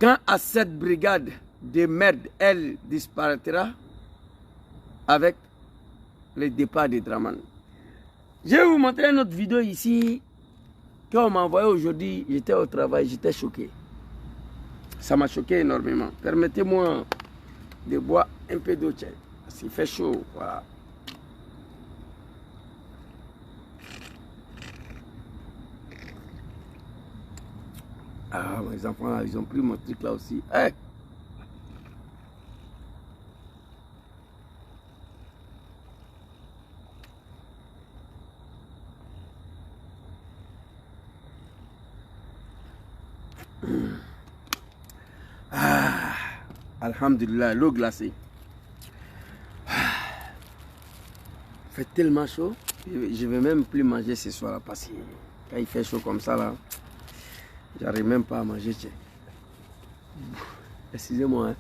Quand à cette brigade de merde, elle disparaîtra avec le départ de Draman. Je vais vous montrer une autre vidéo ici. Quand on m'a envoyé aujourd'hui, j'étais au travail, j'étais choqué. Ça m'a choqué énormément. Permettez-moi de boire un peu d'eau, parce qu'il fait chaud. Voilà. Ah, mes enfants, ils ont pris mon truc là aussi. Hey! Ah, Alhamdulillah, l'eau glacée. Ah, il fait tellement chaud, je ne vais même plus manger ce soir là, parce que quand il fait chaud comme ça là, j'arrive même pas à manger. Excusez-moi.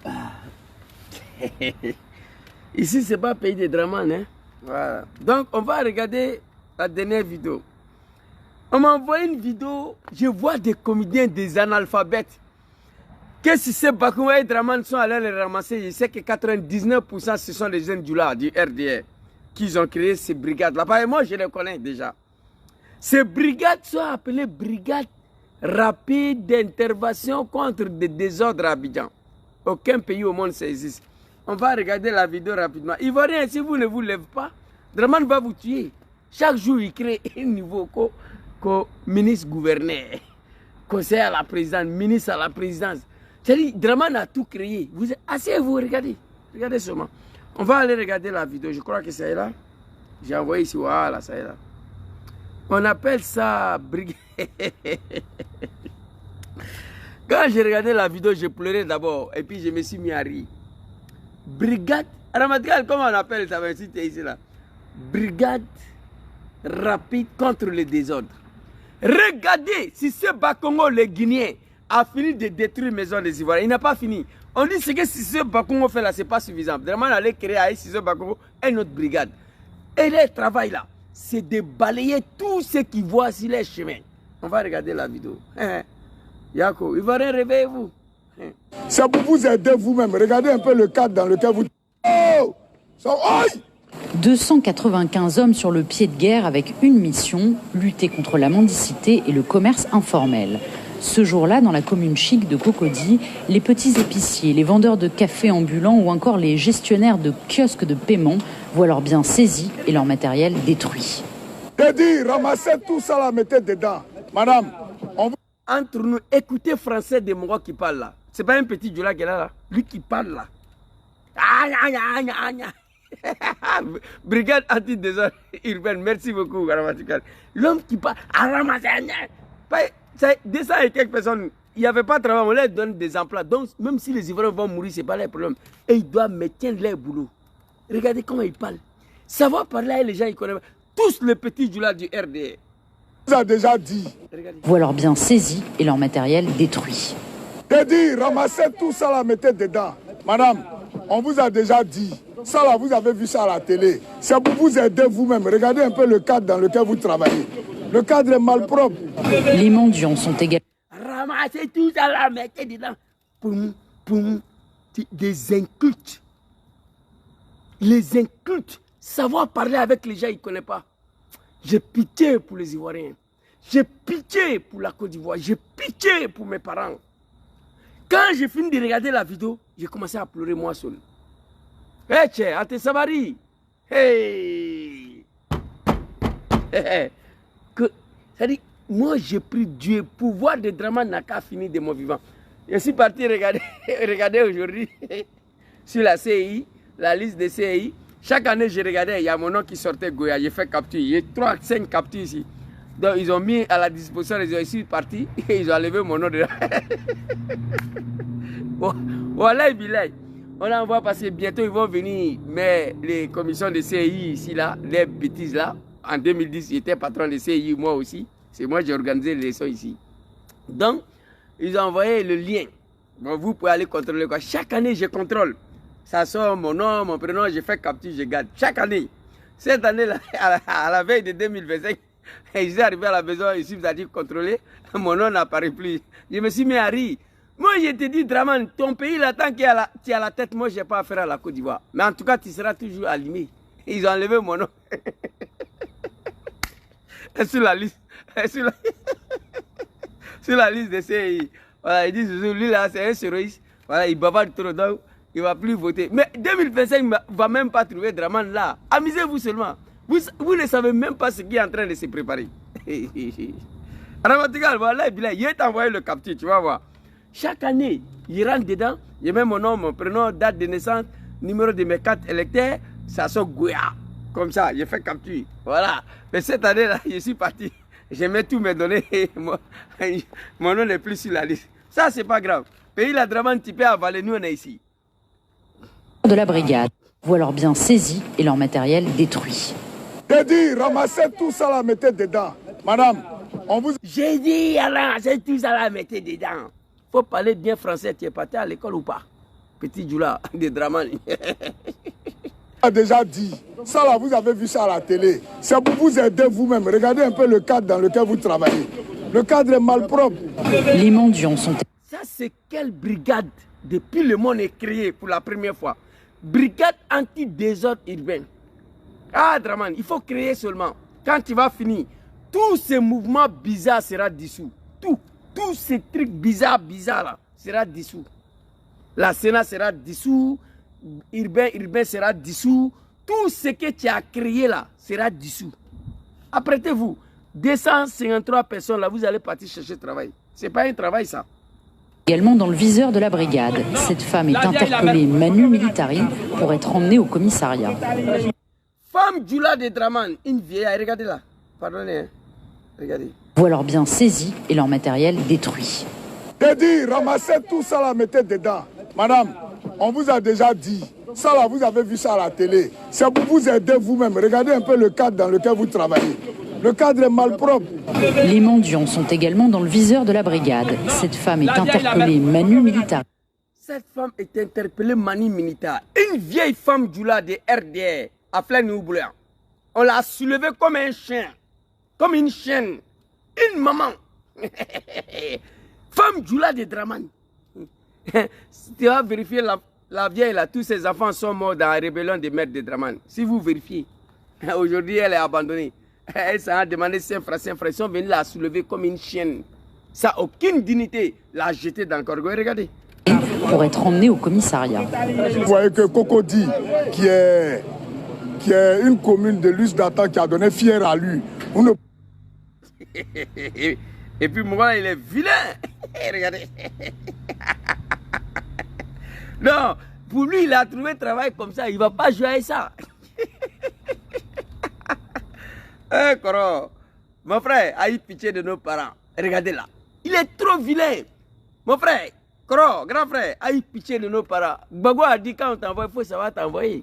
Hein. Ici, c'est pas pays de Draman. Hein? Voilà. Donc, on va regarder la dernière vidéo. On m'a envoyé une vidéo, je vois des comédiens, des analphabètes. Que si ces Bakoué et Draman sont allés les ramasser, je sais que 99% ce sont les jeunes du RDR qui ont créé ces brigades-là. Et moi, je les connais déjà. Ces brigades sont appelées brigades rapides d'intervention contre des désordres à Abidjan. Aucun pays au monde ça existe. On va regarder la vidéo rapidement. Ivoirien, si vous ne vous levez pas, Draman va vous tuer. Chaque jour, il crée un niveau ministre-gouverneur, conseiller à la présidence, ministre à la présidence. C'est-à-dire, Draman a tout créé. Vous asseyez-vous, regardez. Regardez seulement. On va aller regarder la vidéo. Je crois que ça est là. J'ai envoyé ici. Voilà, ça est là. On appelle ça brigade. Quand j'ai regardé la vidéo, j'ai pleuré d'abord. Et puis, je me suis mis à rire. Brigade. Ramadan, comment on appelle ça si tu es ici là? Brigade rapide contre le désordre. Regardez si ce Bakongo, le Guinéen, a fini de détruire la maison des Ivoiriens. Il n'a pas fini. On dit que si ce Bakongo fait là, ce n'est pas suffisant. Vraiment, on allait créer à ce Bakongo une autre brigade. Et le travail là, c'est de balayer tous ceux qui voient sur les chemins. On va regarder la vidéo. Yako, Ivoirien, réveillez-vous. C'est pour vous aider vous-même. Regardez un peu le cadre dans lequel vous... Oh, 295 hommes sur le pied de guerre avec une mission, lutter contre la mendicité et le commerce informel. Ce jour-là, dans la commune chic de Cocody, les petits épiciers, les vendeurs de café ambulants ou encore les gestionnaires de kiosques de paiement voient leurs biens saisis et leur matériel détruit. T'as dit, ramassez tout ça là, mettez dedans. Madame, on veut... Entre nous, écoutez français des Mongols qui parlent là. C'est pas un petit Djoula qui est là. Lui qui parle là. Brigade anti-désordre urbaine, merci beaucoup, Grammatikal. L'homme qui parle, c'est 200 et quelques personnes, il n'y avait pas de travail, on leur donne des emplois. Donc, même si les Ivoiriens vont mourir, ce n'est pas leur problème. Et ils doivent maintenir leur boulot. Regardez comment ils parlent. Savoir parler, les gens, ils connaissent. Tous les petits Djoula du RDR. Vous a déjà dit. Voient leurs biens saisis et leur matériel détruit. T'as dit, ramassez tout ça là, mettez dedans. Madame, on vous a déjà dit. Ça là, vous avez vu ça à la télé. C'est pour vous aider vous-même. Regardez un peu le cadre dans lequel vous travaillez. Le cadre est malpropre. Les mendiants sont également... Ramassez tout ça là, mettez dedans. Poum, poum. Des incultes. Les incultes. Savoir parler avec les gens, ils ne connaissent pas. J'ai pitié pour les Ivoiriens. J'ai pitié pour la Côte d'Ivoire. J'ai pitié pour mes parents. Quand j'ai fini de regarder la vidéo, j'ai commencé à pleurer moi seul. Hé, tchè, Ate Sabari. Hey. C'est-à-dire, moi j'ai pris Dieu. Pouvoir de Draman n'a qu'à finir de mon vivant. Je suis parti regarder aujourd'hui sur la CI, la liste des CI. Chaque année, je regardais, il y a mon nom qui sortait Goya. J'ai fait capture. Il y a 3-5 captures ici. Donc, ils ont mis à la disposition, je suis parti et ils ont enlevé mon nom dedans. Voilà, on envoie parce que bientôt ils vont venir, mais les commissions de CI ici, là, les bêtises là. En 2010, j'étais patron de CI, moi aussi. C'est moi qui j'ai organisé les leçons ici. Donc, ils ont envoyé le lien. Bon, vous pouvez aller contrôler quoi. Chaque année, je contrôle. Ça sort mon nom, mon prénom, je fais capture, je garde. Chaque année. Cette année-là, à la veille de 2025, je suis arrivé à la maison, ici, vous avez dit contrôler. Mon nom n'apparaît plus. Je me suis mis à rire. Moi, je te dis, Draman, ton pays, là, tant qu'il tu as la tête, moi, je n'ai pas affaire à la Côte d'Ivoire. Mais en tout cas, tu seras toujours allumé. Ils ont enlevé mon nom. Sur la liste. Sur la liste de CI. Voilà, ils disent, lui, là, c'est un séroïste. Voilà, il bavarde trop, donc il ne va plus voter. Mais 2025 ne va même pas trouver Draman là. Amusez-vous seulement. Vous ne savez même pas ce qui est en train de se préparer. Ramatigal, voilà, il est envoyé le capture, tu vas voir. Chaque année, il rentre dedans, il met mon nom, mon prénom, date de naissance, numéro de mes cartes électeurs, ça sort Goya. Comme ça, j'ai fait capture. Voilà. Mais cette année-là, je suis parti. Je mets tous mes données. Mon nom n'est plus sur la liste. Ça, c'est pas grave. Pays la Draman, tu peux avaler, nous on est ici. De la brigade voient leurs biens saisis et leur matériel détruit. J'ai dit, ramassez tout ça, la mettez dedans. Madame, on vous... J'ai dit, ramassez tout ça, la mettez dedans. Faut parler bien français. Tu es parti à l'école ou pas? Petit Djoula de Draman. A déjà dit, ça là, vous avez vu ça à la télé. C'est pour vous aider vous-même. Regardez un peu le cadre dans lequel vous travaillez. Le cadre est malpropre. Les mendiants sont... Ça, c'est quelle brigade depuis le monde est créé pour la première fois? Brigade anti-désordre urbain. Ah, Draman, il faut créer seulement. Quand tu vas finir, tous ces mouvements bizarres seront dissous. Tous ces trucs bizarres là, sera dissous. La Sénat sera dissous. Urbain sera dissous. Tout ce que tu as créé là sera dissous. Apprêtez-vous. 253 personnes là, vous allez partir chercher travail. C'est pas un travail ça. Également dans le viseur de la brigade, cette femme est interpellée manu militari pour être emmenée au commissariat. Femme Djoula de Draman, une vieille, regardez là. Pardonnez, hein. Regardez. Voient leurs biens saisis et leur matériel détruit. J'ai dit, ramassez tout ça là, mettez dedans. Madame, on vous a déjà dit, ça là, vous avez vu ça à la télé. C'est pour vous aider vous-même. Regardez un peu le cadre dans lequel vous travaillez. Le cadre est malpropre. Les mendiants sont également dans le viseur de la brigade. Cette femme est interpellée manu militari. Cette femme est interpellée manu militaire. Une vieille femme Djoula de RDR à Flaine-Oubouléan. On l'a soulevée comme un chien. Comme une chienne. Une maman. Femme Djoula de Draman. Tu vas vérifier la vieille là, tous ses enfants sont morts dans la rébellion des maîtres de Draman. Si vous vérifiez, aujourd'hui elle est abandonnée. Elle s'en a demandé 5 francs, ils sont venus la soulever comme une chienne. Ça n'a aucune dignité, la jeter dans le corps. Regardez. Pour être emmenée au commissariat. Vous voyez que Cocody, qui est une commune de Luce d'Atan qui a donné fier à lui. Et puis moi il est vilain. Regardez. Non, pour lui, il a trouvé un travail comme ça, il ne va pas jouer avec ça. Eh, Koro, mon frère a eu pitié de nos parents. Regardez là, il est trop vilain. Mon frère, Koro, grand frère, a eu pitié de nos parents. Gbagbo a dit quand on t'envoie, il faut savoir t'envoyer.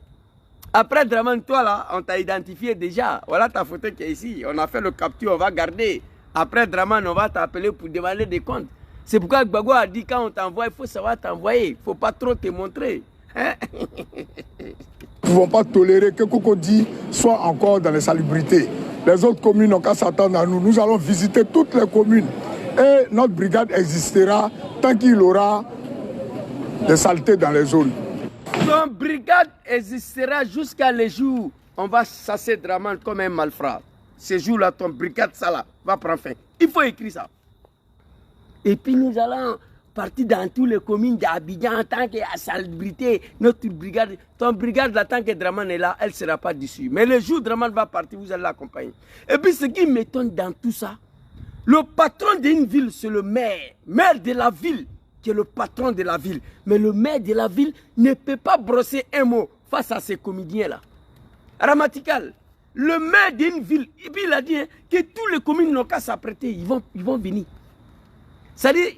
Après Draman, toi là, on t'a identifié déjà. Voilà ta photo qui est ici. On a fait le capture, on va garder. Après Draman, on va t'appeler pour demander des comptes. C'est pourquoi Gbagbo a dit quand on t'envoie, il faut savoir t'envoyer. Il ne faut pas trop te montrer. Hein? Nous ne pouvons pas tolérer que Cocody soit encore dans les salubrités. Les autres communes n'ont qu'à s'attendre à nous. Nous allons visiter toutes les communes. Et notre brigade existera tant qu'il aura des saletés dans les zones. Notre brigade existera jusqu'à les jours où on va chasser Draman comme un malfrat. Ce jour-là, ton brigade, ça là, va prendre fin. Il faut écrire ça. Et puis nous allons partir dans toutes les communes d'Abidjan en tant que salubrité. Notre brigade, ton brigade, là, tant que Draman est là, elle ne sera pas dessus. Mais le jour où Draman va partir, vous allez l'accompagner. Et puis ce qui m'étonne dans tout ça, le patron d'une ville, c'est le maire. Maire de la ville, qui est le patron de la ville. Mais le maire de la ville ne peut pas brosser un mot face à ces comédiens-là. Ramatical, le maire d'une ville, et puis il a dit hein, que toutes les communes n'ont qu'à s'apprêter, ils vont venir. C'est-à-dire,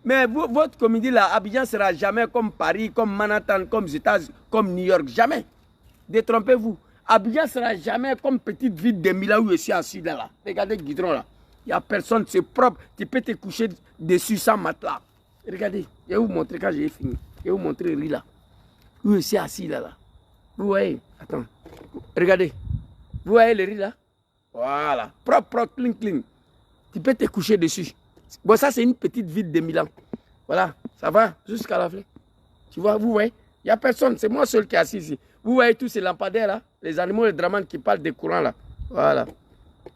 mais votre comédie là, Abidjan ne sera jamais comme Paris, comme Manhattan, comme États-Unis, comme New York, jamais. Détrompez-vous. Abidjan ne sera jamais comme petite ville de Milan où je suis assis là. Regardez le guidron là. Il n'y a personne, c'est propre. Tu peux te coucher dessus sans matelas. Regardez, je vais vous montrer quand j'ai fini. Je vais vous montrer le riz là. Où je suis assis là. Vous voyez, attends. Regardez. Vous voyez le riz là? Voilà. Propre, clean. Tu peux te coucher dessus. Bon, ça, c'est une petite ville de Milan. Voilà, ça va jusqu'à la flèche. Tu vois, vous voyez, il n'y a personne, c'est moi seul qui est assis ici. Vous voyez tous ces lampadaires là, les animaux, les dramans qui parlent des courants là. Voilà,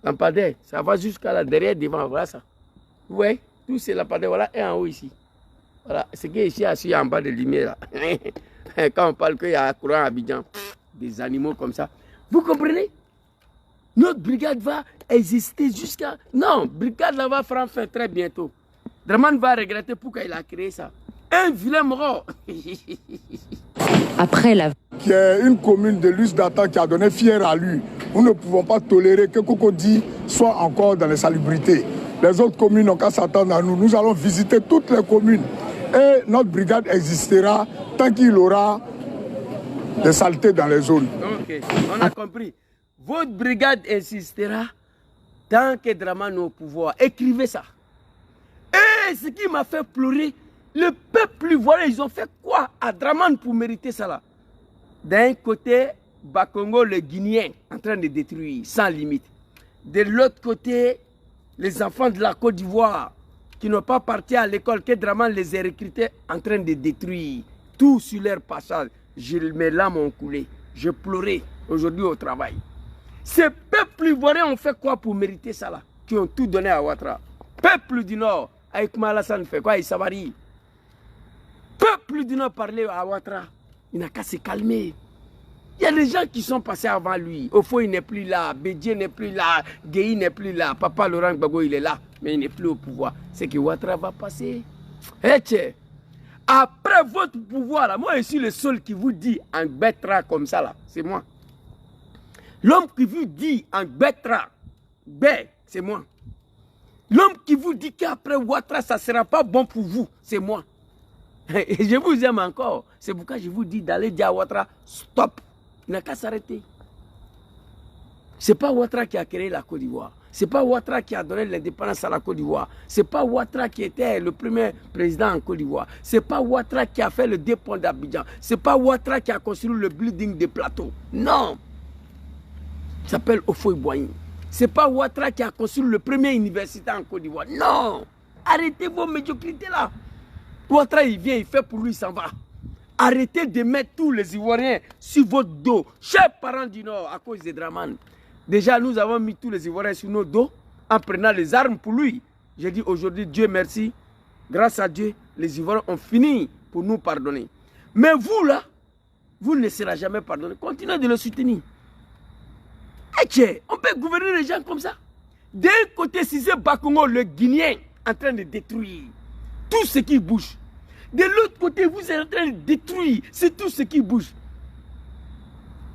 lampadaire, ça va jusqu'à là, derrière, devant, voilà ça. Vous voyez, tous ces lampadaires, voilà, et en haut ici. Voilà, ce qui est ici assis en bas de lumière là. Quand on parle qu'il y a un courant à Abidjan, des animaux comme ça. Vous comprenez? Notre brigade va exister jusqu'à... Non, brigade là va faire fin très bientôt. Draman va regretter pourquoi il a créé ça. Un vilain mort. Après la... Qui est une commune de Lusdata qui a donné fier à lui. Nous ne pouvons pas tolérer que Cocody soit encore dans les salubrités. Les autres communes n'ont qu'à s'attendre à nous. Nous allons visiter toutes les communes. Et notre brigade existera tant qu'il aura des saletés dans les zones. Ok, on a compris. Votre brigade existera tant que Draman est au pouvoir. Écrivez ça. Et ce qui m'a fait pleurer, le peuple ivoirien, ils ont fait quoi à Draman pour mériter ça là? D'un côté, Bakongo, le Guinéen, en train de détruire, sans limite. De l'autre côté, les enfants de la Côte d'Ivoire, qui n'ont pas parti à l'école, que Draman les a recrutés, en train de détruire. Tout sur leur passage. Mes larmes ont coulé. Je pleurais aujourd'hui au travail. Ces peuples ivoiriens ont fait quoi pour mériter ça là? Qui ont tout donné à Ouattara. Peuple du Nord, avec Malassane fait quoi? Il s'avarie. Peuple du Nord parlait à Ouattara. Il n'a qu'à se calmer. Il y a des gens qui sont passés avant lui. Ofo, il n'est plus là. Bédié n'est plus là. Guéhi n'est plus là. Papa Laurent Gbagbo, il est là. Mais il n'est plus au pouvoir. C'est que Ouattara va passer. Hey, après votre pouvoir, là, moi, je suis le seul qui vous dit en bêtera comme ça, là. C'est moi. L'homme qui vous dit en bêtera, c'est moi. L'homme qui vous dit qu'après Ouattara, ça ne sera pas bon pour vous, c'est moi. Et je vous aime encore. C'est pourquoi je vous dis d'aller dire à Ouattara, stop. Il n'a qu'à s'arrêter. Ce n'est pas Ouattara qui a créé la Côte d'Ivoire. Ce n'est pas Ouattara qui a donné l'indépendance à la Côte d'Ivoire. Ce n'est pas Ouattara qui était le premier président en Côte d'Ivoire. Ce n'est pas Ouattara qui a fait le dépôt d'Abidjan. Ce n'est pas Ouattara qui a construit le building des plateaux. Non. Il s'appelle Ofoy Boigny. Ce n'est pas Ouattara qui a construit le premier université en Côte d'Ivoire. Non. Arrêtez vos médiocrités là. Ouattara, il vient, il fait pour lui, il s'en va. Arrêtez de mettre tous les Ivoiriens sur votre dos. Chers parents du Nord, à cause des Draman. Déjà, nous avons mis tous les Ivoiriens sur nos dos en prenant les armes pour lui. J'ai dit aujourd'hui, Dieu merci. Grâce à Dieu, les Ivoiriens ont fini pour nous pardonner. Mais vous là, vous ne serez jamais pardonné. Continuez de le soutenir. On peut gouverner les gens comme ça. D'un côté, si c'est Bakongo, le Guinéen, en train de détruire tout ce qui bouge. De l'autre côté, vous êtes en train de détruire, c'est tout ce qui bouge.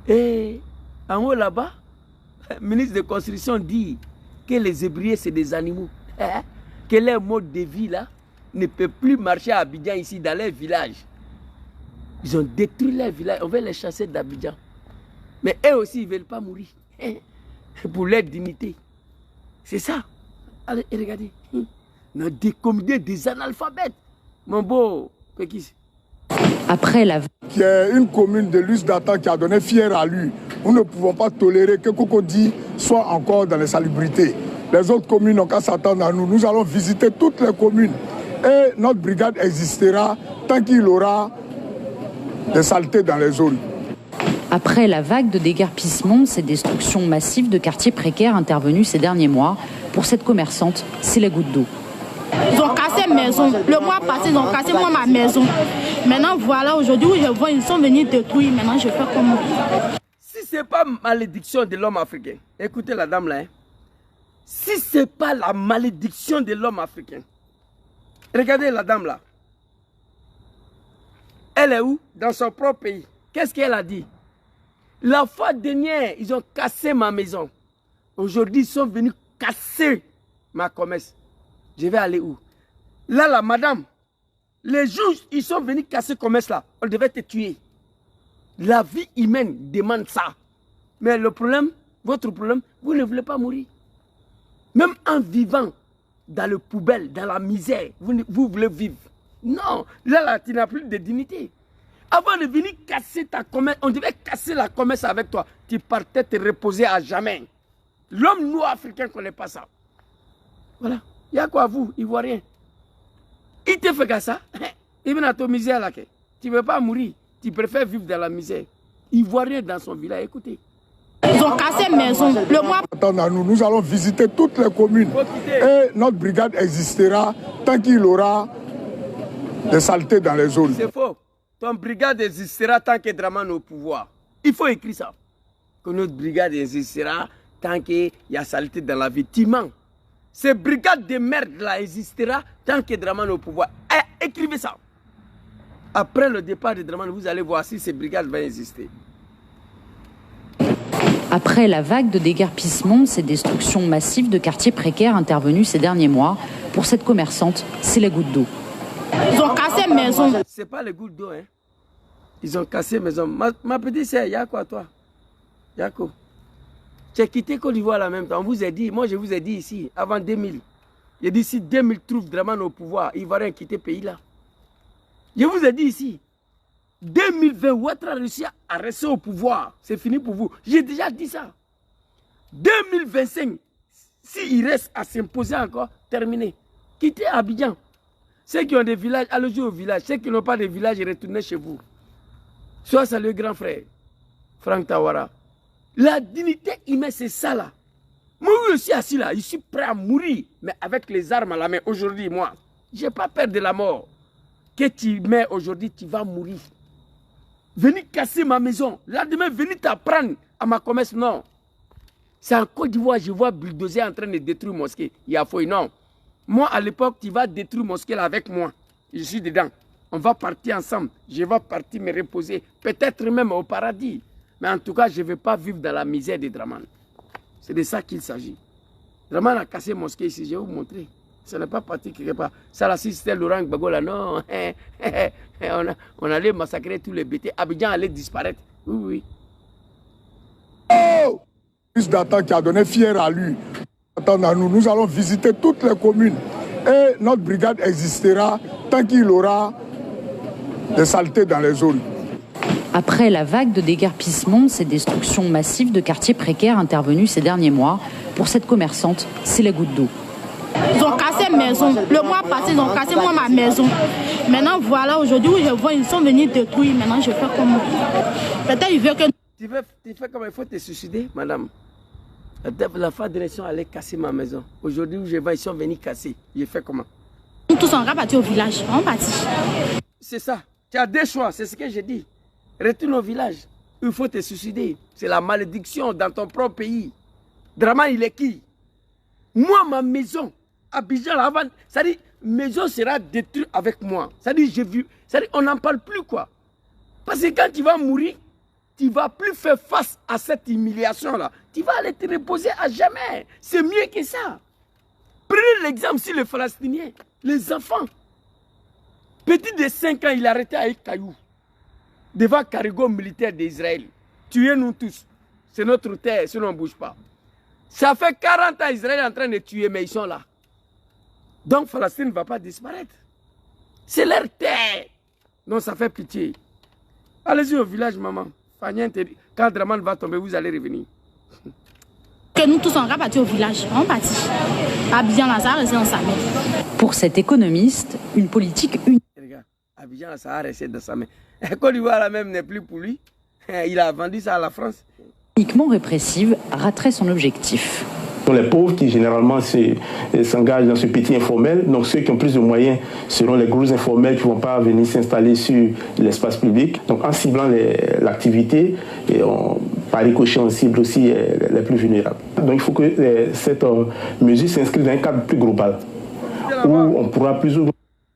Et en haut là-bas, le ministre de Construction dit que les ébriers, c'est des animaux. Que leur mode de vie là ne peut plus marcher à Abidjan ici, dans leur village. Ils ont détruit leur village, on veut les chasser d'Abidjan. Mais eux aussi, ils ne veulent pas mourir. Pour leur dignité. C'est ça. Allez, regardez. On a des comités, des analphabètes. Mon beau Pékis. Après la... Qui est une commune de Lusdata qui a donné fier à lui. Nous ne pouvons pas tolérer que Cocody soit encore dans les salubrités. Les autres communes n'ont qu'à s'attendre à nous. Nous allons visiter toutes les communes. Et notre brigade existera tant qu'il aura des saletés dans les zones. Après la vague de déguerpissement, ces destructions massives de quartiers précaires intervenues ces derniers mois, pour cette commerçante, c'est la goutte d'eau. Ils ont cassé ma maison. Le mois passé, ils ont cassé moi ma maison. Maintenant, voilà, aujourd'hui où je vois, ils sont venus détruire. Maintenant, je fais comme... Si ce n'est pas malédiction de l'homme africain, écoutez la dame là. Si ce n'est pas la malédiction de l'homme africain, regardez la dame là. Elle est où? Dans son propre pays. Qu'est-ce qu'elle a dit? La fois dernière, ils ont cassé ma maison. Aujourd'hui, ils sont venus casser ma commerce. Je vais aller où? Là, la madame, les juges, ils sont venus casser le commerce là. On devait te tuer. La vie humaine demande ça. Mais le problème, votre problème, vous ne voulez pas mourir. Même en vivant dans le poubelle, dans la misère, vous voulez vivre. Non, là, tu n'as plus de dignité. Avant de venir casser ta commerce, on devait casser la commerce avec toi. Tu partais te reposer à jamais. L'homme noir africain ne connaît pas ça. Voilà. Il y a quoi vous, Ivoiriens? Il te fait qu'à ça. Il vient à ton misère là. Tu ne veux pas mourir. Tu préfères vivre dans la misère. Il ne voit rien dans son village. Écoutez. Ils ont cassé maison. Le mois. Nous allons visiter toutes les communes. Et notre brigade existera tant qu'il aura des saletés dans les zones. C'est faux. Ton brigade existera tant que Dramane est au pouvoir. Il faut écrire ça. Que notre brigade existera tant qu'il y a saleté dans la vie. Tu mens. Cette brigade de merde là existera tant que Dramane est au pouvoir. Écrivez ça. Après le départ de Dramane, vous allez voir si ces brigades vont exister. Après la vague de déguerpissement, ces destructions massives de quartiers précaires intervenues ces derniers mois, pour cette commerçante, c'est la goutte d'eau. Ils ont cassé maison. C'est pas les gouttes d'eau, hein. Ils ont cassé maison. Ma petite sœur, y'a quoi toi? Y'a quoi? Tu as quitté Côte d'Ivoire en même temps. On vous a dit, moi je vous ai dit ici, avant 2000. J'ai dit si 2000 trouvent Dramane au pouvoir, il va rien quitter le pays là. Je vous ai dit ici, 2020, Ouattara a réussi à rester au pouvoir. C'est fini pour vous. J'ai déjà dit ça. 2025, s'il reste à s'imposer encore, terminé. Quittez Abidjan. Ceux qui ont des villages, allez jouer au village. Ceux qui n'ont pas de village, retournez chez vous. Soit c'est le grand frère, Franck Tawara. La dignité humaine, c'est ça là. Moi aussi assis là, je suis prêt à mourir, mais avec les armes à la main. Aujourd'hui, moi, je n'ai pas peur de la mort. Que tu mets aujourd'hui, tu vas mourir. Venez casser ma maison. Là, demain, venez t'apprendre à ma commerce. Non. C'est en Côte d'Ivoire, je vois bulldozer en train de détruire mosquée. Il y a fouille. Non. Moi, à l'époque, tu vas détruire mosquée là avec moi. Je suis dedans. On va partir ensemble. Je vais partir me reposer. Peut-être même au paradis. Mais en tout cas, je ne vais pas vivre dans la misère de Dramane. C'est de ça qu'il s'agit. Dramane a cassé mosquée ici. Je vais vous montrer. Ce n'est pas parti quelque part. Ça là, si c'était Laurent Gbagbo là, non. On allait massacrer tous les bêtés. Abidjan allait disparaître. Oui, oui. Oh! Plus d'Atan qui a donné fier à lui. Nous allons visiter toutes les communes. Et notre brigade existera tant qu'il aura des saletés dans les zones. Après la vague de déguerpissement, ces destructions massives de quartiers précaires intervenues ces derniers mois, pour cette commerçante, c'est la goutte d'eau. Ils ont cassé maison. Le mois passé, ils ont cassé moi ma maison. Maintenant, voilà, aujourd'hui où je vois, ils sont venus détruire. Maintenant, je fais comment? Peut-être ils veulent que... Tu fais comment? Il faut te suicider, madame. La fédération allait casser ma maison. Aujourd'hui où je vais, ils sont venus casser. Je fais comment? Nous tous, on va partir au village. On partit. C'est ça. Tu as deux choix, c'est ce que j'ai dit. Retourne au village. Il faut te suicider. C'est la malédiction dans ton propre pays. Dramane, il est qui? Moi, ma maison, Abidjan, avant, c'est-à-dire, maison sera détruite avec moi. C'est-à-dire, j'ai vu, c'est-à-dire, on n'en parle plus, quoi. Parce que quand tu vas mourir, tu ne vas plus faire face à cette humiliation-là. Tu vas aller te reposer à jamais. C'est mieux que ça. Prenez l'exemple sur les Palestiniens, les enfants. Petit de 5 ans, il est arrêté avec caillou. Devant le cargo militaire d'Israël. Tuez-nous tous. C'est notre terre, sinon on ne bouge pas. Ça fait 40 ans Israël est en train de tuer, mais ils sont là. Donc Palestine ne va pas disparaître. C'est leur terre. Non, ça fait pitié. Allez-y au village, maman. Quand Dramane va tomber, vous allez revenir. Que nous tous, on va partir au village. On partit. Abidjan, là, ça a resté dans sa main. Pour cet économiste, une politique unique. Regarde, Abidjan, là, ça a resté dans sa main. Côte d'Ivoire, là même, n'est plus pour lui. Il a vendu ça à la France. Uniquement répressive, raterait son objectif. Les pauvres qui généralement s'engagent dans ce petit informel, donc ceux qui ont plus de moyens seront les gros informels qui ne vont pas venir s'installer sur l'espace public. Donc en ciblant l'activité, par ricochet on cible aussi les plus vulnérables. Donc il faut que cette mesure s'inscrive dans un cadre plus global, où on pourra plus ou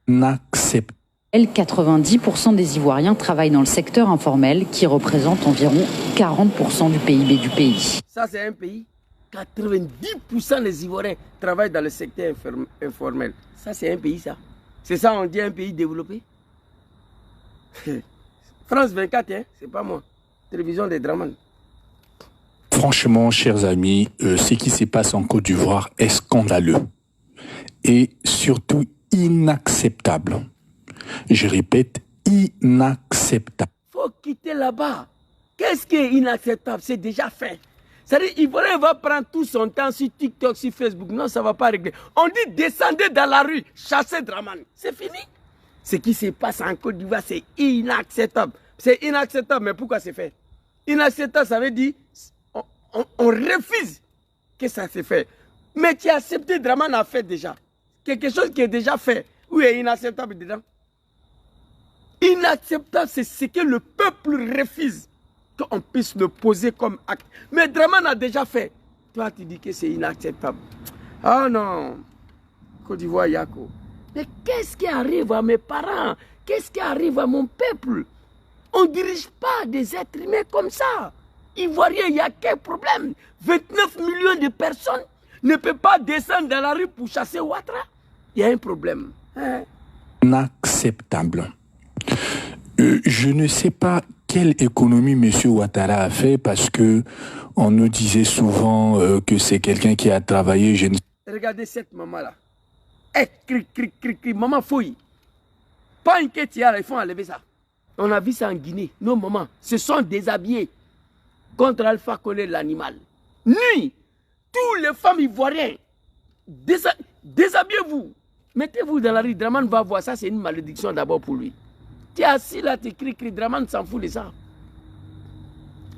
moins accepter. 90% des Ivoiriens travaillent dans le secteur informel qui représente environ 40% du PIB du pays. Ça, c'est un pays. 90% des Ivoiriens travaillent dans le secteur informel. Ça, c'est un pays, ça. C'est ça, on dit un pays développé. France 24, hein, c'est pas moi. Télévision des Dramane. Franchement, chers amis, ce qui se passe en Côte d'Ivoire est scandaleux. Et surtout inacceptable. Je répète, inacceptable. Il faut quitter là-bas. Qu'est-ce qui est inacceptable? C'est déjà fait. C'est-à-dire, Ivoirien va prendre tout son temps sur TikTok, sur Facebook. Non, ça ne va pas régler. On dit descendez dans la rue, chassez Dramane. C'est fini. Ce qui se passe en Côte d'Ivoire, c'est inacceptable. C'est inacceptable, mais pourquoi c'est fait? Inacceptable, ça veut dire on refuse que ça se fait. Mais tu as accepté, Dramane a fait déjà. Quelque chose qui est déjà fait. Où est inacceptable dedans? Inacceptable, c'est ce que le peuple refuse qu'on puisse le poser comme acte. Mais Dramane a déjà fait. Toi, tu dis que c'est inacceptable. Ah non, Côte d'Ivoire, Yako. Mais qu'est-ce qui arrive à mes parents? Qu'est-ce qui arrive à mon peuple? On ne dirige pas des êtres humains comme ça. Ivoirien, il y a quel problème? 29 millions de personnes ne peuvent pas descendre dans la rue pour chasser Ouattara. Il y a un problème. Hein? Inacceptable. Je ne sais pas quelle économie M. Ouattara a fait parce que on nous disait souvent que c'est quelqu'un qui a travaillé. Regardez cette maman-là. Elle crie, maman fouille. Pas une quêtière, ils font enlever ça. On a vu ça en Guinée. Nos mamans se sont déshabillées contre Alpha Condé, l'animal. Nuit, tous les femmes ivoiriennes, déshabillez-vous. Mettez-vous dans la rue. Dramane va voir ça, c'est une malédiction d'abord pour lui. Tu es assis là, tu cries, Dramane s'en fout de ça.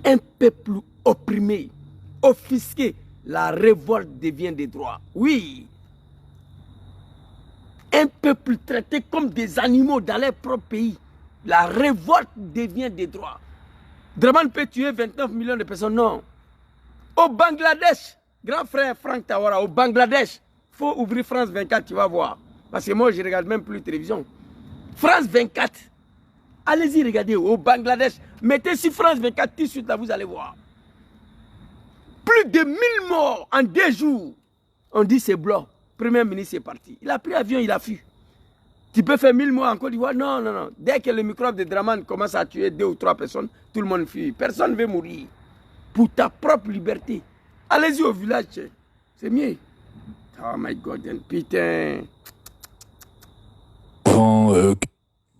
Un peuple opprimé, offusqué, la révolte devient des droits. Oui. Un peuple traité comme des animaux dans leur propre pays. La révolte devient des droits. Dramane peut tuer 29 millions de personnes, non. Au Bangladesh, grand frère Franck Tawara, au Bangladesh, il faut ouvrir France 24, tu vas voir. Parce que moi, je ne regarde même plus la télévision. France 24. Allez-y, regardez, au Bangladesh. Mettez sur France 24, tout de suite, là, vous allez voir. Plus de 1000 morts en 2 jours. On dit c'est blanc. Premier ministre est parti. Il a pris l'avion, il a fui. Tu peux faire 1000 morts en Côte d'Ivoire? Non, non, non. Dès que le microbe de Dramane commence à tuer 2 ou 3 personnes, tout le monde fuit. Personne ne veut mourir. Pour ta propre liberté. Allez-y au village. C'est mieux. Oh my God, putain.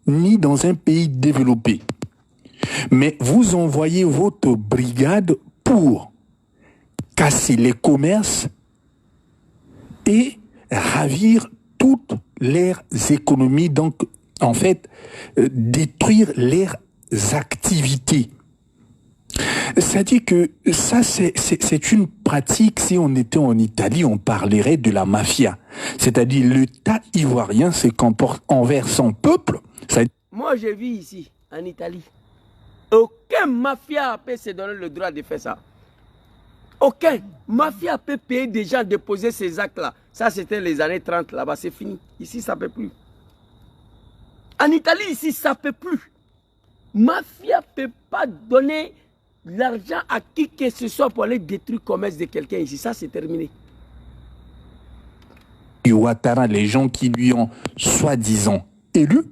Ni dans un pays développé. Mais vous envoyez votre brigade pour casser les commerces et ravir toutes leurs économies, donc en fait détruire leurs activités. C'est-à-dire que ça c'est une pratique. Si on était en Italie, on parlerait de la mafia. C'est-à-dire l'État ivoirien se comporte envers son peuple. Moi je vis ici, en Italie. Aucun mafia peut se donner le droit de faire ça. Aucun mafia peut payer des gens de poser ces actes-là. Ça, c'était les années 30 là-bas, c'est fini. Ici, ça ne peut plus. En Italie, ici, ça ne peut plus. Mafia ne peut pas donner l'argent à qui que ce soit pour aller détruire le commerce de quelqu'un ici. Ça, c'est terminé. Ouattara, les gens qui lui ont soi-disant élu,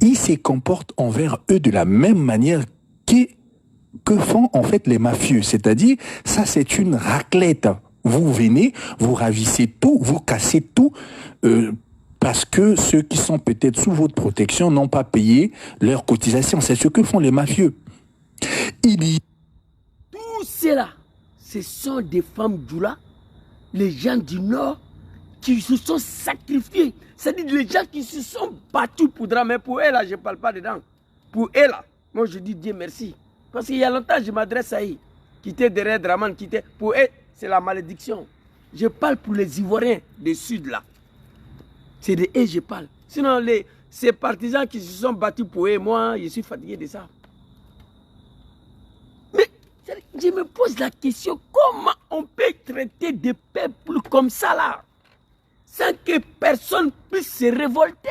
ils se comportent envers eux de la même manière que font en fait les mafieux. C'est-à-dire, ça c'est une raclette. Vous venez, vous ravissez tout, vous cassez tout, parce que ceux qui sont peut-être sous votre protection n'ont pas payé leurs cotisations. C'est ce que font les mafieux. Tout cela, ce sont des femmes d'Oula, les gens du Nord, qui se sont sacrifiés. C'est-à-dire les gens qui se sont battus pour Dramane. Mais pour eux, là, je ne parle pas dedans. Pour eux, là, moi, je dis Dieu merci. Parce qu'il y a longtemps, je m'adresse à eux. Qui étaient derrière Dramane, qui étaient... Pour eux, c'est la malédiction. Je parle pour les Ivoiriens du Sud, là. C'est de eux que je parle. Sinon, ces partisans qui se sont battus pour eux, moi, je suis fatigué de ça. Mais je me pose la question, comment on peut traiter des peuples comme ça, là, sans que personne puisse se révolter?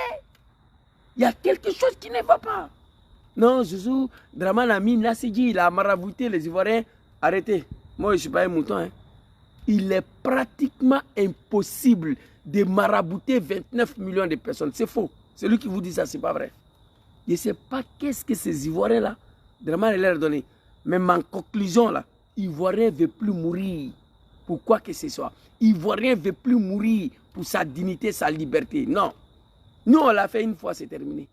Il y a quelque chose qui ne va pas. Non, Zouzou, Dramane a mis Nassidji, il a marabouté les Ivoiriens. Arrêtez. Moi, je ne suis pas un mouton. Hein. Il est pratiquement impossible de marabouter 29 millions de personnes. C'est faux. Celui qui vous dit ça, ce n'est pas vrai. Je ne sais pas qu'est-ce que ces Ivoiriens-là, Dramane leur a donné. Mais ma conclusion, là, Ivoirien ne veut plus mourir pour quoi que ce soit. Ivoirien ne veut plus mourir pour sa dignité, sa liberté. Non. Nous, on l'a fait une fois, c'est terminé.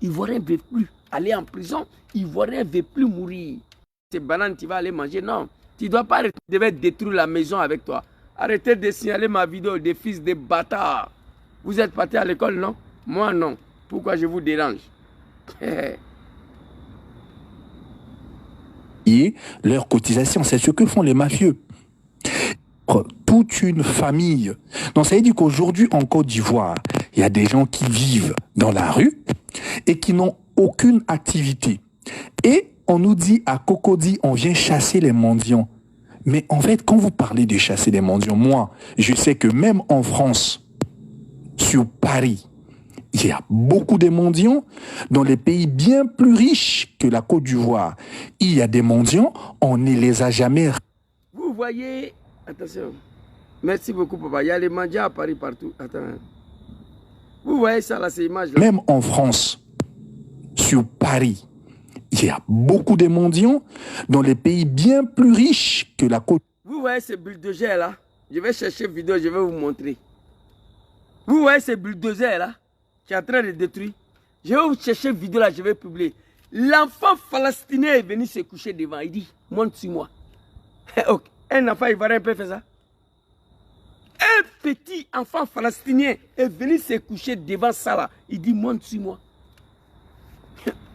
Ivoirien ne veut plus aller en prison. Ivoirien ne veut plus mourir. C'est banane, tu vas aller manger. Non. Tu ne dois pas arrêter, je vais détruire la maison avec toi. Arrêtez de signaler ma vidéo des fils de bâtards. Vous êtes partis à l'école, non? Moi, non. Pourquoi je vous dérange? Et leurs cotisations, c'est ce que font les mafieux. Toute une famille. Donc ça veut dire qu'aujourd'hui en Côte d'Ivoire, il y a des gens qui vivent dans la rue et qui n'ont aucune activité. Et on nous dit à Cocody, on vient chasser les mendiants. Mais en fait, quand vous parlez de chasser les mendiants, moi, je sais que même en France, sur Paris, il y a beaucoup de mendiants. Dans les pays bien plus riches que la Côte d'Ivoire, il y a des mendiants, on ne les a jamais. Vous voyez, attention, merci beaucoup papa, il y a les mendiants à Paris partout. Attends. Vous voyez ça là, ces images-là? Même en France, sur Paris, il y a beaucoup de mendiants dans les pays bien plus riches que la Côte. Vous voyez ces bulldozers là? Je vais chercher une vidéo, je vais vous montrer. Vous voyez ces bulldozers là qui est en train de détruire? Je vais vous chercher une vidéo là, je vais publier. L'enfant palestinien est venu se coucher devant. Il dit, monte sur moi. Okay. Un enfant ivoirien peut faire ça? Un petit enfant palestinien est venu se coucher devant ça là. Il dit, monte sur moi.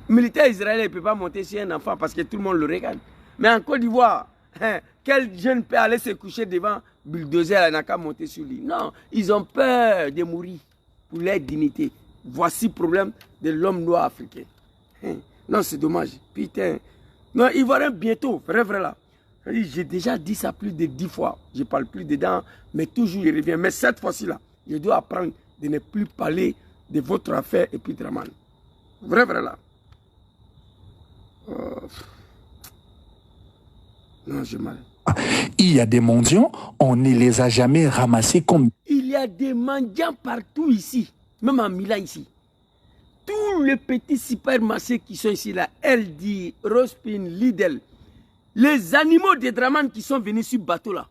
Militaire israélien ne peut pas monter sur un enfant parce que tout le monde le regarde. Mais en Côte d'Ivoire, quel jeune peut aller se coucher devant bulldozer, il n'a qu'à monter sur lui? Non, ils ont peur de mourir pour leur dignité. Voici le problème de l'homme noir africain. Non, c'est dommage. Putain. Non, Ivoirien bientôt, vrai là. J'ai déjà dit ça plus de 10 fois. Je ne parle plus dedans, mais toujours il revient. Mais cette fois-ci là, je dois apprendre de ne plus parler de votre affaire et puis Draman. Vrai là. Non, j'ai mal. Il y a des mendiants, on ne les a jamais ramassés comme... Il y a des mendiants partout ici, même en Milan ici. Tous les petits supermarchés qui sont ici, là, LD, Rospin, Lidl, les animaux de Draman qui sont venus sur le bateau là,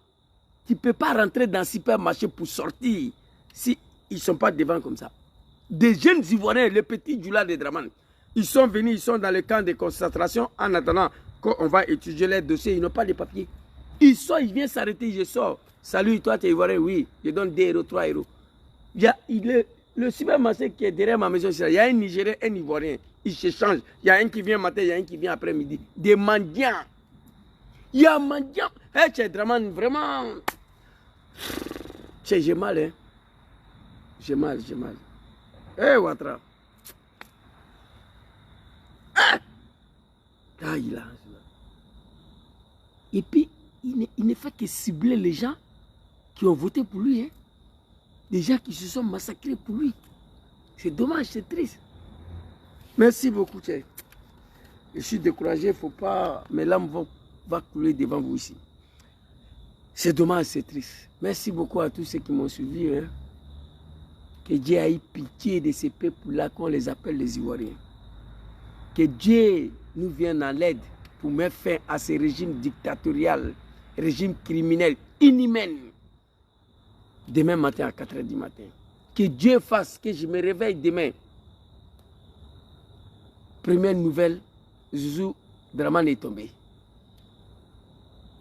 tu ne peux pas rentrer dans le supermarché pour sortir si ils ne sont pas devant comme ça. Des jeunes Ivoiriens, les petits Djoula de Draman, ils sont venus, ils sont dans le camp de concentration en attendant qu'on va étudier les dossiers, ils n'ont pas de papiers. Ils sortent, ils viennent s'arrêter, je sors. Salut, toi tu es Ivoirien? Oui, je donne 2 euros, 3 euros. Il y a le supermarché qui est derrière ma maison, il y a un Nigérien, un Ivoirien. Ils se changent. Il y a un qui vient matin, il y a un qui vient après-midi. Des mendiants. Il y a un mendiant. Hey, tu es vraiment... J'ai mal, hein. J'ai mal. Hé, Ouattara. Ah! Ah, il a... Et puis, il ne fait que cibler les gens qui ont voté pour lui. Hein. Les gens qui se sont massacrés pour lui. C'est dommage, c'est triste. Merci beaucoup, Tchè. Je suis découragé, il ne faut pas... Mes larmes vont couler devant vous ici. C'est dommage, c'est triste. Merci beaucoup à tous ceux qui m'ont suivi. Hein. Que Dieu ait pitié de ces peuples-là qu'on les appelle les Ivoiriens. Que Dieu nous vienne en aide pour mettre fin à ces régimes dictatoriaux, régimes criminels, inhumains. Demain matin à 4 h du matin. Que Dieu fasse que je me réveille demain. Première nouvelle, Zouzou Draman est tombé.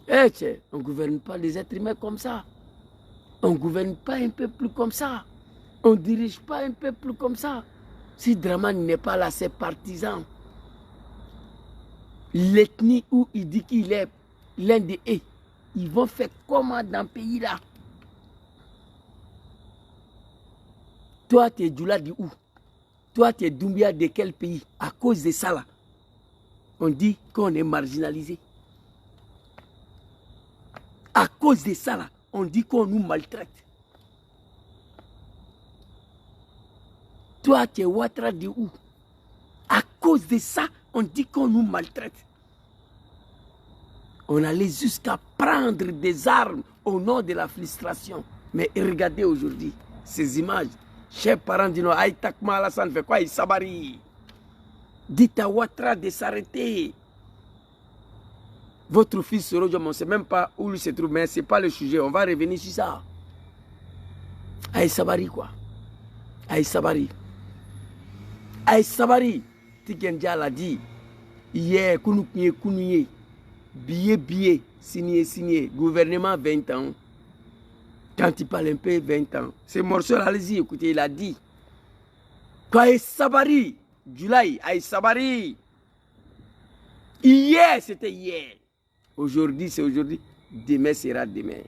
Eh tiens, on ne gouverne pas les êtres humains comme ça. On ne gouverne pas un peuple comme ça. On ne dirige pas un peuple comme ça. Si Draman n'est pas là, c'est partisan. L'ethnie où il dit qu'il est l'un des eux, ils vont faire comment dans ce pays-là? Toi, tu es Djoula de où? Toi, tu es Doumbia de quel pays? À cause de ça, là, on dit qu'on est marginalisé. À cause de ça, là, on dit qu'on nous maltraite. Toi, tu es Ouattara de où? À cause de ça, on dit qu'on nous maltraite. On allait jusqu'à prendre des armes au nom de la frustration. Mais regardez aujourd'hui ces images. Chers parents disent, aïe, Takma Alassane fait quoi? Il sabari. Dites à Ouattara de s'arrêter. Votre fils Sorojo, on ne sait même pas où il se trouve, mais ce n'est pas le sujet. On va revenir sur ça. Aïe Sabari, quoi. Aïe Sabari. Aïe Sabari. Tikendia l'a dit. Hier, Kounouye. billet, signé, gouvernement 20 ans. Quand il parle un peu, 20 ans. Ce morceau, allez-y, écoutez, il a dit. Quand Aïe Sabari, July, Aïe Sabari. Hier, c'était hier. Aujourd'hui, c'est aujourd'hui. Demain sera demain.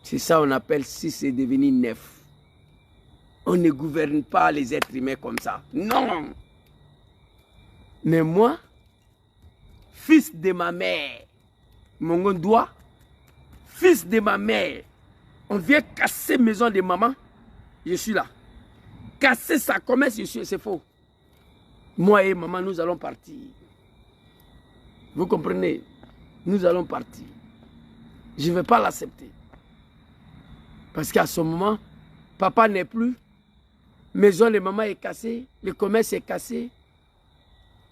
C'est ça on appelle 6 est devenu 9. On ne gouverne pas les êtres humains comme ça. Non. Mais moi, fils de ma mère, mon doigt, fils de ma mère, on vient casser la maison de maman, je suis là. Casser sa commerce, c'est faux. Moi et maman, nous allons partir. Vous comprenez? Nous allons partir. Je ne vais pas l'accepter. Parce qu'à ce moment, papa n'est plus, maison de maman est cassée, le commerce est cassé.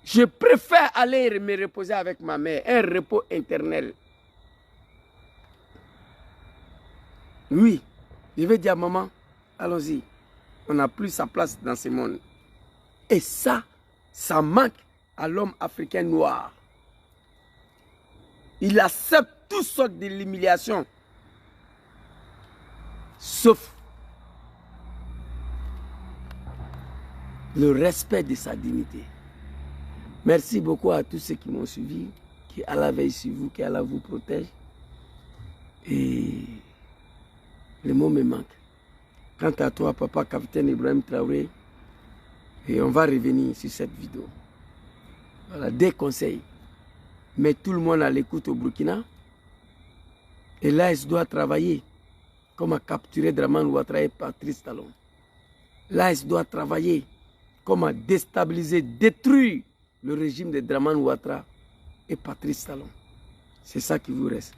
Je préfère aller me reposer avec ma mère, un repos éternel. Oui, je vais dire à maman, allons-y, on n'a plus sa place dans ce monde. Et ça manque à l'homme africain noir. Il accepte toutes sortes de l'humiliation, sauf le respect de sa dignité. Merci beaucoup à tous ceux qui m'ont suivi, que Allah veille sur vous, que Allah vous protège. Et le mot me manque. Quant à toi, papa, capitaine Ibrahim Traoré, et on va revenir sur cette vidéo. Voilà, des conseils. Mais tout le monde à l'écoute au Burkina. Et l'AS doit travailler comme à capturer Draman Ouattara et Patrice Talon. L'AS doit travailler comme à déstabiliser, détruire le régime de Draman Ouattara et Patrice Talon. C'est ça qui vous reste.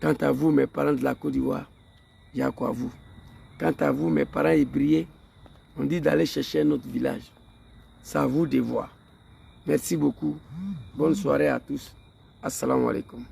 Quant à vous, mes parents de la Côte d'Ivoire, il y a quoi à vous. Quant à vous, mes parents ébriés, on dit d'aller chercher un autre village. C'est à vous de voir. Merci beaucoup. Bonne soirée à tous. Assalamu alaikum.